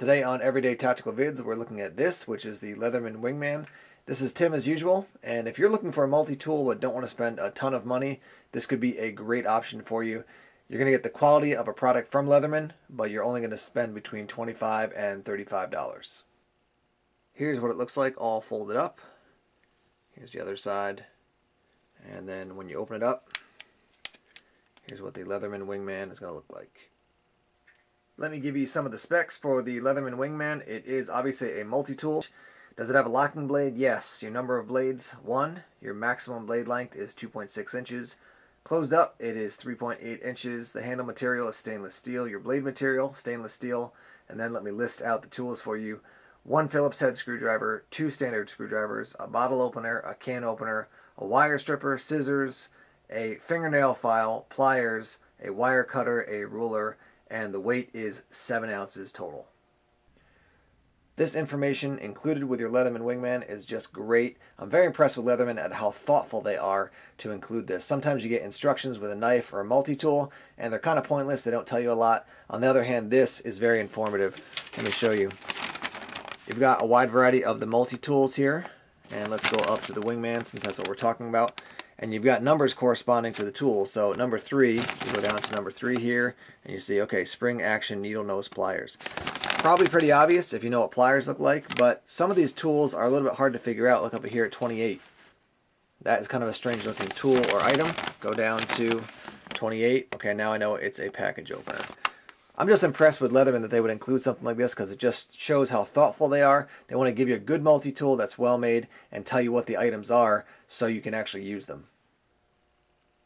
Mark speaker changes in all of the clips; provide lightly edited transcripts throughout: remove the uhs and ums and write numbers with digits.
Speaker 1: Today on Everyday Tactical Vids, we're looking at this, which is the Leatherman Wingman. This is Tim as usual, and if you're looking for a multi-tool but don't want to spend a ton of money, this could be a great option for you. You're going to get the quality of a product from Leatherman, but you're only going to spend between $25 and $35. Here's what it looks like all folded up. Here's the other side. And then when you open it up, here's what the Leatherman Wingman is going to look like. Let me give you some of the specs for the Leatherman Wingman. It is obviously a multi-tool. Does it have a locking blade? Yes. Your number of blades, 1. Your maximum blade length is 2.6 inches. Closed up, it is 3.8 inches. The handle material is stainless steel. Your blade material, stainless steel. And then let me list out the tools for you. 1 Phillips head screwdriver, 2 standard screwdrivers, a bottle opener, a can opener, a wire stripper, scissors, a fingernail file, pliers, a wire cutter, a ruler, and the weight is 7 ounces total. This information included with your Leatherman Wingman is just great. I'm very impressed with Leatherman at how thoughtful they are to include this. Sometimes you get instructions with a knife or a multi-tool and they're kind of pointless. They don't tell you a lot. On the other hand, this is very informative. Let me show you. You've got a wide variety of the multi-tools here, and let's go up to the Wingman since that's what we're talking about. And you've got numbers corresponding to the tools. So number 3, you go down to number 3 here, and you see, okay, spring action needle nose pliers. Probably pretty obvious if you know what pliers look like, but some of these tools are a little bit hard to figure out. Look up here at 28. That is kind of a strange looking tool or item. Go down to 28. Okay, now I know it's a package opener. I'm just impressed with Leatherman that they would include something like this because it just shows how thoughtful they are. They want to give you a good multi-tool that's well made and tell you what the items are so you can actually use them.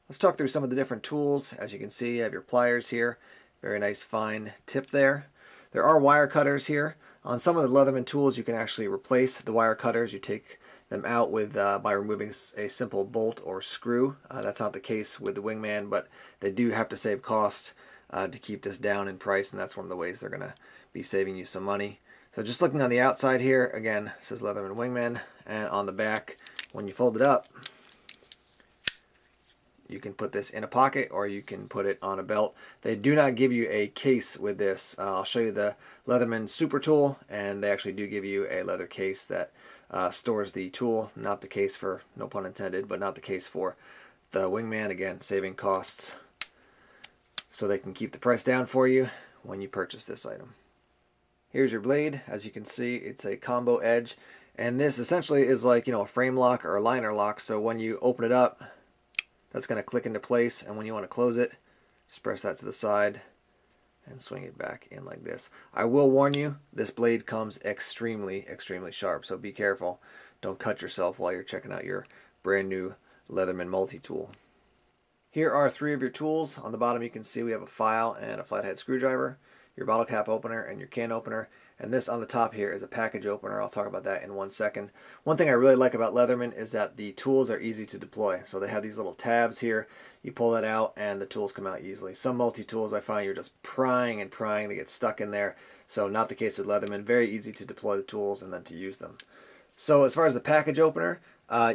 Speaker 1: Let's talk through some of the different tools. As you can see, you have your pliers here. Very nice fine tip there. There are wire cutters here. On some of the Leatherman tools you can actually replace the wire cutters. You take them out with by removing a simple bolt or screw. That's not the case with the Wingman, but they do have to save cost to keep this down in price, and that's one of the ways they're going to be saving you some money. So just looking on the outside here, again, it says Leatherman Wingman, and on the back, when you fold it up, you can put this in a pocket or you can put it on a belt. They do not give you a case with this. I'll show you the Leatherman Supertool, and they actually do give you a leather case that stores the tool. Not the case for, no pun intended, but not the case for the Wingman. Again, saving costs so they can keep the price down for you when you purchase this item. Here's your blade. As you can see, it's a combo edge, and this essentially is like, you know, a frame lock or a liner lock. So when you open it up, that's going to click into place, and when you want to close it, just press that to the side and swing it back in like this. I will warn you, this blade comes extremely sharp, so be careful. Don't cut yourself while you're checking out your brand new Leatherman multi-tool. Here are 3 of your tools. On the bottom you can see we have a file and a flathead screwdriver, your bottle cap opener and your can opener, and this on the top here is a package opener. I'll talk about that in 1 second. One thing I really like about Leatherman is that the tools are easy to deploy. So they have these little tabs here. You pull that out and the tools come out easily. Some multi-tools I find you're just prying and prying, they get stuck in there. So not the case with Leatherman. Very easy to deploy the tools and then to use them. So as far as the package opener,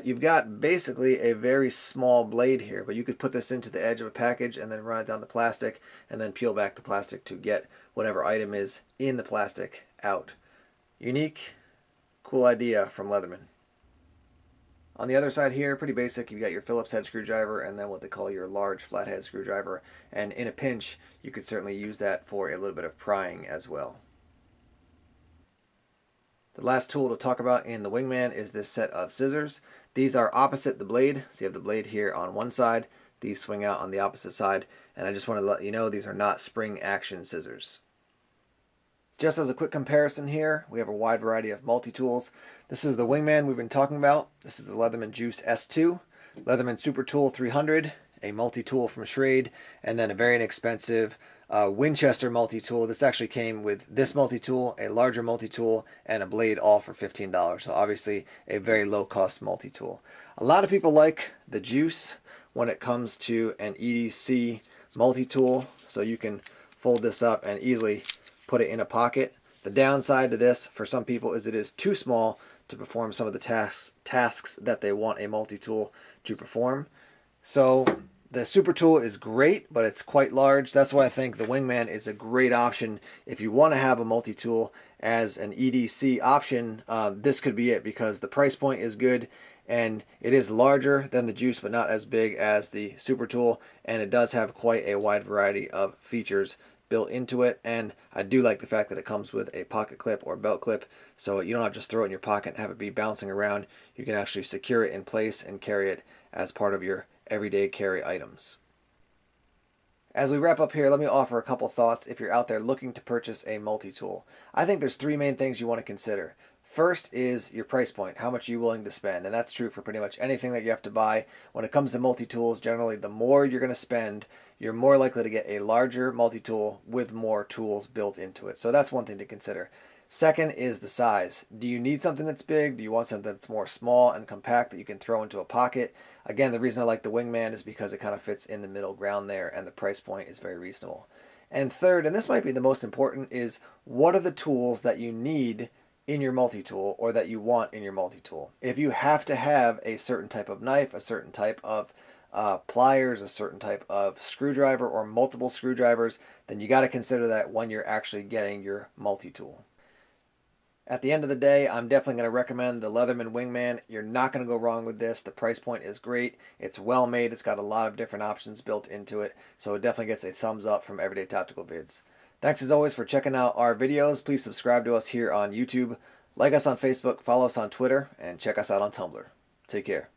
Speaker 1: you've got basically a very small blade here, but you could put this into the edge of a package and then run it down the plastic and then peel back the plastic to get whatever item is in the plastic out. Unique, cool idea from Leatherman. On the other side here, pretty basic. You've got your Phillips head screwdriver and then what they call your large flathead screwdriver, and in a pinch you could certainly use that for a little bit of prying as well. The last tool to talk about in the Wingman is this set of scissors. These are opposite the blade, so you have the blade here on one side, these swing out on the opposite side, and I just want to let you know these are not spring action scissors. Just as a quick comparison here, we have a wide variety of multi-tools. This is the Wingman we've been talking about. This is the Leatherman Juice S2, Leatherman Supertool 300, a multi-tool from Schrade, and then a very inexpensive Winchester multi-tool. This actually came with this multi-tool, a larger multi-tool, and a blade, all for $15. So obviously a very low-cost multi-tool. A lot of people like the Juice when it comes to an EDC multi-tool, so you can fold this up and easily put it in a pocket. The downside to this for some people is it is too small to perform some of the tasks that they want a multi-tool to perform. So The Supertool is great, but it's quite large. That's why I think the Wingman is a great option. If you want to have a multi-tool as an EDC option, this could be it, because the price point is good and it is larger than the Juice but not as big as the Supertool, and it does have quite a wide variety of features built into it. And I do like the fact that it comes with a pocket clip or belt clip, so you don't have to just throw it in your pocket and have it be bouncing around. You can actually secure it in place and carry it as part of your everyday carry items. As we wrap up here, let me offer a couple thoughts if you're out there looking to purchase a multi-tool. I think there's three main things you want to consider. First is your price point, how much are you willing to spend? And that's true for pretty much anything that you have to buy. When it comes to multi-tools, generally the more you're going to spend, you're more likely to get a larger multi-tool with more tools built into it. So that's one thing to consider. Second is the size. Do you need something that's big? Do you want something that's more small and compact that you can throw into a pocket? Again, the reason I like the Wingman is because it kind of fits in the middle ground there, and the price point is very reasonable. And third, and this might be the most important, is what are the tools that you need in your multi-tool or that you want in your multi-tool? If you have to have a certain type of knife, a certain type of pliers, a certain type of screwdriver, or multiple screwdrivers, then you got to consider that when you're actually getting your multi-tool. At the end of the day, I'm definitely going to recommend the Leatherman Wingman. You're not going to go wrong with this. The price point is great. It's well made. It's got a lot of different options built into it, so it definitely gets a thumbs up from Everyday Tactical Vids. Thanks as always for checking out our videos. Please subscribe to us here on YouTube, like us on Facebook, follow us on Twitter, and check us out on Tumblr. Take care.